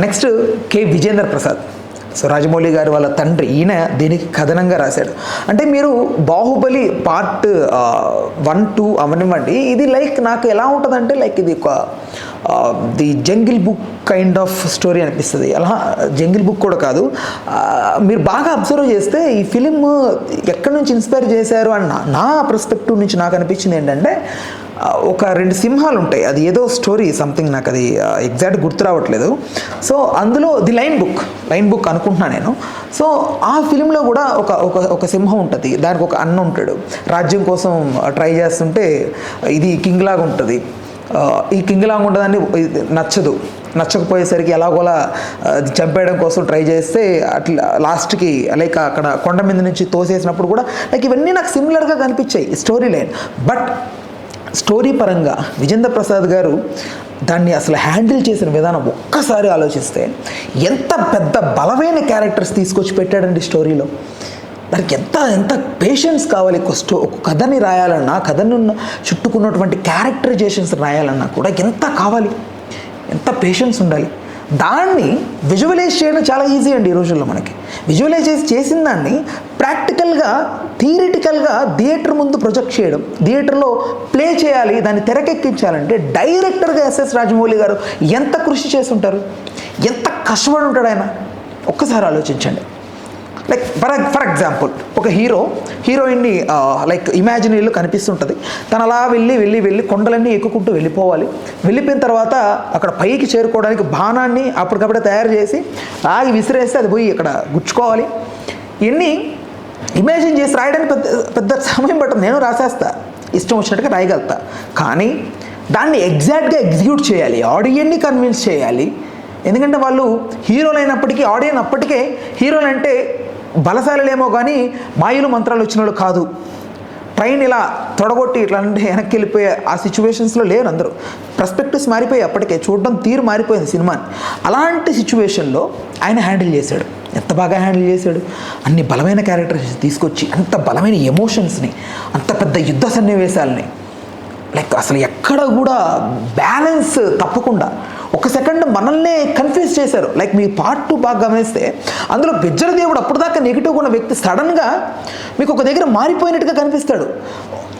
Next Vijendra Prasad. So Rajamouli గారు వాళ్ళ తండ్రి, ఈయన దీనికి కథనంగా రాశాడు. అంటే మీరు బాహుబలి పార్ట్ 1, 2 అవనివ్వండి, ఇది లైక్ నాకు ఎలా ఉంటుందంటే లైక్ ఇది ఒక the jungle book kind of story అనిపిస్తుంది. అలా జంగిల్ బుక్ కూడా కాదు. మీరు బాగా అబ్జర్వ్ చేస్తే ఈ ఫిలిం ఎక్కడి నుంచి ఇన్స్పైర్ చేశారు అని నా పర్స్పెక్టివ్ నుంచి నాకు అనిపించింది ఏంటంటే, ఒక 2 సింహాలు ఉంటాయి, అది ఏదో స్టోరీ సంథింగ్, నాకు అది ఎగ్జాక్ట్ గుర్తు రావట్లేదు. సో అందులో ది లైన్ బుక్ అనుకుంటున్నాను నేను. సో ఆ ఫిలింలో కూడా ఒక సింహం ఉంటుంది, దానికి ఒక అన్న ఉంటాడు, రాజ్యం కోసం ట్రై చేస్తుంటే ఇది కింగ్ లాగా ఉంటుంది. ఈ కింగ్ లాగా ఉంటుందని నచ్చకపోయేసరికి ఎలాగోలా చంపేయడం కోసం ట్రై చేస్తే అట్లా లాస్ట్కి లైక్ అక్కడ కొండ మీద నుంచి తోసేసినప్పుడు కూడా లైక్ ఇవన్నీ నాకు సిమిలర్గా కనిపించాయి స్టోరీ లైన్. బట్ స్టోరీ పరంగా విజేంద్ర ప్రసాద్ గారు దాన్ని అసలు హ్యాండిల్ చేసిన విధానం ఒక్కసారి ఆలోచిస్తే ఎంత పెద్ద బలమైన క్యారెక్టర్స్ తీసుకొచ్చి పెట్టాడండి స్టోరీలో. దానికి ఎంత పేషెన్స్ కావాలి. ఒక కథని రాయాలన్నా, కథను చుట్టుకున్నటువంటి క్యారెక్టరైజేషన్స్ రాయాలన్నా కూడా ఎంత కావాలి, ఎంత పేషెన్స్ ఉండాలి. దాన్ని విజువలైజ్ చేయడం చాలా ఈజీ అండి ఈ రోజుల్లో. మనకి విజువలైజ్ చేసిన దాన్ని ప్రాక్టికల్గా, థియరిటికల్గా థియేటర్ ముందు ప్రొజెక్ట్ చేయడం, థియేటర్లో ప్లే చేయాలి, దాన్ని తెరకెక్కించాలంటే డైరెక్టర్గా ఎస్ఎస్ రాజమౌళి గారు ఎంత కృషి చేస్తుంటారు, ఎంత కష్టపడి ఉంటాడు ఆయన. ఒక్కసారి ఆలోచించండి. లైక్ ఫర్ ఎగ్జాంపుల్, ఒక హీరోయిన్ని లైక్ ఇమాజినరీలో కనిపిస్తుంటుంది. తను అలా వెళ్ళి కొండలన్నీ ఎక్కుకుంటూ వెళ్ళిపోయిన తర్వాత అక్కడ పైకి చేరుకోవడానికి బాణాన్ని అప్పటికప్పుడే తయారు చేసి ఆగి విసిరేస్తే అది పోయి అక్కడ గుచ్చుకోవాలి. ఇవన్నీ ఇమాజిన్ చేసి రాయడానికి పెద్ద సమయం పట్టదు. నేను రాసేస్తా, ఇష్టం వచ్చినట్టుగా రాయగలుగుతా. కానీ దాన్ని ఎగ్జాక్ట్గా ఎగ్జిక్యూట్ చేయాలి, ఆడియన్ని కన్విన్స్ చేయాలి. ఎందుకంటే వాళ్ళు హీరోలు అయినప్పటికీ, ఆడియన్ అప్పటికే హీరోలు అంటే బలశాలేమో కానీ మాయలు మంత్రాలు వచ్చిన వాళ్ళు కాదు. ట్రైన్ ఇలా తొడగొట్టి ఇట్లా అంటే వెనక్కి వెళ్ళిపోయే ఆ సిచ్యువేషన్స్లో లేరు అందరూ. పర్స్పెక్టివ్స్ మారిపోయి అప్పటికే, చూడడం తీరు మారిపోయింది సినిమాని. అలాంటి సిచ్యువేషన్లో ఆయన హ్యాండిల్ చేశాడు. ఎంత బాగా హ్యాండిల్ చేశాడు. అన్ని బలమైన క్యారెక్టర్స్ తీసుకొచ్చి, అంత బలమైన ఎమోషన్స్ని, అంత పెద్ద యుద్ధ సన్నివేశాలని లైక్ అసలు ఎక్కడ కూడా బ్యాలెన్స్ తప్పకుండా ఒక సెకండ్ మనల్నే కన్ఫ్యూజ్ చేశారు. లైక్ మీ పార్ట్ 2 బాగా గమనిస్తే అందులో బిజ్జల దేవుడు అప్పుడు దాకా నెగిటివ్గా ఉన్న వ్యక్తి సడన్గా మీకు ఒక దగ్గర మారిపోయినట్టుగా కనిపిస్తాడు.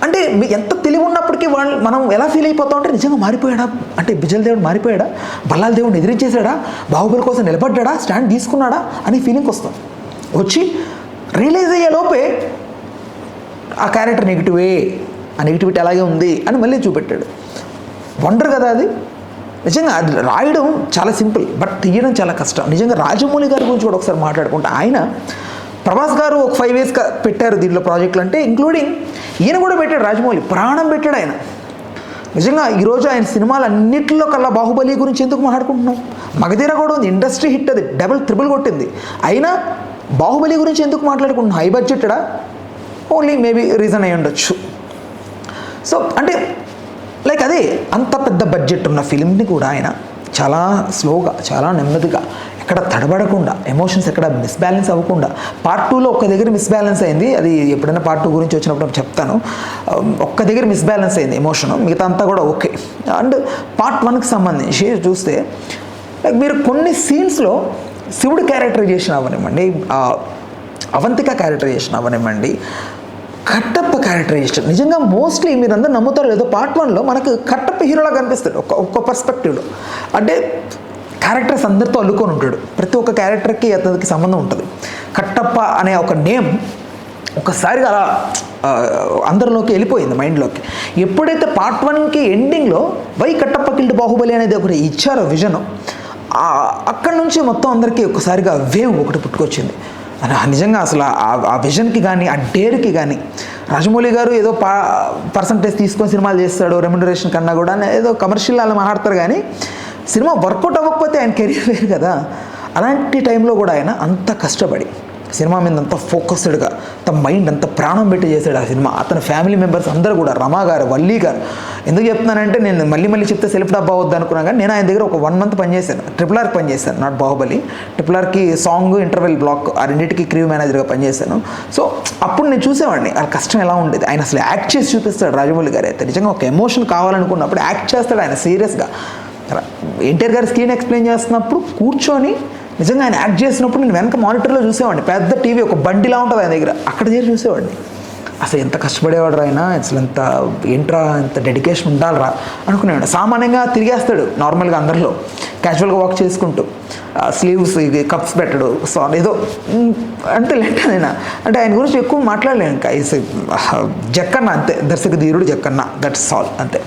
అంటే ఎంత తెలివి ఉన్నప్పటికీ మనం ఎలా ఫీల్ అయిపోతాం అంటే, నిజంగా మారిపోయాడా, అంటే బిజ్జల దేవుడు మారిపోయాడా, బల్లాల దేవుడిని ఎదిరించేశాడా, బాహుబలి కోసం నిలబడ్డా, స్టాండ్ తీసుకున్నాడా అని ఫీలింగ్ వస్తాం. వచ్చి రియలైజ్ అయ్యే లోపే ఆ క్యారెక్టర్ నెగిటివే, ఆ నెగిటివిటీ అలాగే ఉంది అని మళ్ళీ చూపెట్టాడు. వండర్ కదా అది. నిజంగా అది రాయడం చాలా సింపుల్, బట్ తీయడం చాలా కష్టం. నిజంగా రాజమౌళి గారి గురించి కూడా ఒకసారి మాట్లాడుకుంటే, ఆయన ప్రభాస్ గారు ఒక 5 years పెట్టారు దీంట్లో ప్రాజెక్టులు అంటే, ఇంక్లూడింగ్ ఈయన కూడా పెట్టాడు. రాజమౌళి ప్రాణం పెట్టాడు ఆయన. నిజంగా ఈరోజు ఆయన సినిమాలు అన్నింటిలో కల్లా బాహుబలి గురించి ఎందుకు మాట్లాడుకుంటున్నాం? మగధీర కూడా ఉంది, ఇండస్ట్రీ హిట్, అది ట్రిపుల్ కొట్టింది. అయినా బాహుబలి గురించి ఎందుకు మాట్లాడుకుంటున్నాం? హై బడ్జెటెడా? ఓన్లీ మేబీ రీజన్ అయి ఉండొచ్చు. సో అంటే లైక్ అదే అంత పెద్ద బడ్జెట్ ఉన్న ఫిలింని కూడా ఆయన చాలా స్లోగా, చాలా నెమ్మదిగా, ఎక్కడ తడబడకుండా, ఎమోషన్స్ ఎక్కడ మిస్బ్యాలెన్స్ అవ్వకుండా. పార్ట్ 2లో ఒక్క దగ్గర మిస్బ్యాలెన్స్ అయింది, అది ఎప్పుడైనా పార్ట్ 2 గురించి వచ్చినప్పుడు చెప్తాను. ఒక్క దగ్గర మిస్బ్యాలెన్స్ అయింది ఎమోషన్, మిగతా అంతా కూడా ఓకే. అండ్ పార్ట్ 1కి సంబంధించి చూస్తే లైక్ మీరు కొన్ని సీన్స్లో శివుడు క్యారెక్టరైజేషన్ అవ్వనివ్వండి, అవంతిక క్యారెక్టరైజేషన్ అవ్వనివ్వండి, కట్టప్ప క్యారెక్టరైజేషన్, నిజంగా మోస్ట్లీ మీరు అందరూ నమ్ముతారు లేదో, పార్ట్ 1లో మనకు కట్టప్ప హీరోలా కనిపిస్తాడు ఒక్క పర్స్పెక్టివ్లో. అంటే క్యారెక్టర్స్ అందరితో అల్లుకొని ఉంటాడు, ప్రతి ఒక్క క్యారెక్టర్కి అతనికి సంబంధం ఉంటుంది. కట్టప్ప అనే ఒక నేమ్ ఒకసారిగా అలా అందరిలోకి వెళ్ళిపోయింది మైండ్లోకి. ఎప్పుడైతే పార్ట్ 1కి ఎండింగ్లో వై కట్టప్ప కిల్డ్ బాహుబలి అనేది ఒకటి ఇచ్చారో విజన్, అక్కడి నుంచి మొత్తం అందరికీ ఒకసారిగా వేవ్ ఒకటి పుట్టుకొచ్చింది. నిజంగా అసలు ఆ విజన్కి కానీ, ఆ డేర్కి కానీ, రాజమౌళి గారు ఏదో పర్సంటేజ్ తీసుకొని సినిమాలు చేస్తాడు, రెమ్యునరేషన్ కన్నా కూడా ఏదో కమర్షియల్ అలా మాట్లాడతారు. కానీ సినిమా వర్కౌట్ అవ్వకపోతే ఆయన కెరీర్ వేరు కదా. అలాంటి టైంలో కూడా ఆయన అంత కష్టపడి సినిమా మీద అంత ఫోకస్డ్గా, తన మైండ్ అంత ప్రాణం పెట్టి చేశాడు ఆ సినిమా. అతని ఫ్యామిలీ మెంబర్స్ అందరూ కూడా, రమా గారు, వల్లి గారు. ఎందుకు చెప్తున్నానంటే, నేను మళ్ళీ చెప్తే సెల్ఫ్ డబ్బా అవద్దు అనుకున్నాను, కానీ నేను ఆయన దగ్గర ఒక 1 month పనిచేశాను. RRR పనిచేశాను, నాట్ బాహుబలి. RRRకి సాంగ్, ఇంటర్వెల్ బ్లాక్, ఆ రెండింటికి క్రూ మేనేజర్గా పనిచేశాను. సో అప్పుడు నేను చూసేవాడిని ఆ కష్టం ఎలా ఉండేది. ఆయన అసలు యాక్ట్ చేసి చూపిస్తాడు రాజమౌళి గారు అయితే. నిజంగా ఒక ఎమోషన్ కావాలనుకున్నప్పుడు యాక్ట్ చేస్తాడు ఆయన సీరియస్గా. ఎన్టీఆర్ గారి స్క్రీన్ ఎక్స్ప్లెయిన్ చేస్తున్నప్పుడు కూర్చొని నిజంగా ఆయన యాక్ట్ చేసినప్పుడు నేను వెనక మానిటర్లో చూసేవాడిని. పెద్ద టీవీ ఒక బండిలా ఉంటుంది ఆయన దగ్గర, అక్కడ చేసి చూసేవాడిని. అసలు ఎంత కష్టపడేవాడు ఆయన, అసలు ఎంత ఏంట్రా, ఎంత డెడికేషన్ ఉండాలిరా అనుకునేవాడు. సామాన్యంగా తిరిగేస్తాడు నార్మల్గా అందరిలో, క్యాజువల్గా వాక్ చేసుకుంటూ, స్లీవ్స్ ఇది కప్స్ పెట్టడు, సో ఏదో అంతే లేంట. నేను అంటే ఆయన గురించి ఎక్కువ మాట్లాడలేను. ఇంకా జక్కన్న అంతే, దర్శక ధీరుడు జక్కన్న, దట్స్ ఆల్ అంతే.